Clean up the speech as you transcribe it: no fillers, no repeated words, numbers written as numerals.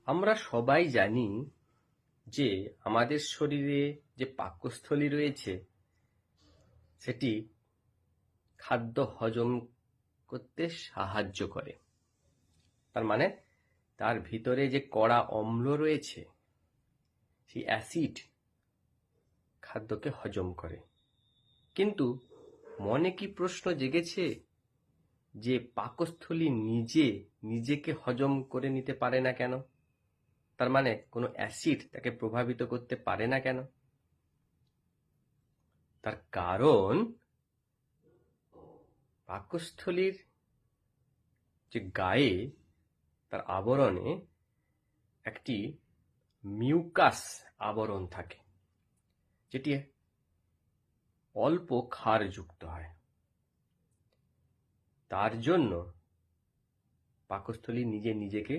আমরা সবাই জানি যে আমাদের শরীরে যে পাকস্থলী রয়েছে সেটি খাদ্য হজম করতে সাহায্য করে। তার মানে তার ভিতরে যে কড়া অম্ল রয়েছে সেই অ্যাসিড খাদ্যকে হজম করে। কিন্তু মনে কি প্রশ্ন জেগেছে যে পাকস্থলী নিজেকে হজম করে নিতে পারে না কেন? তার মানে কোনো অ্যাসিড তাকে প্রভাবিত করতে পারে না কেন? তার কারণ পাকস্থলীর যে গায়ে তার আবরণে একটি মিউকাস আবরণ থাকে, যেটি অল্প ক্ষারযুক্ত হয়। তার জন্য পাকস্থলী নিজেকে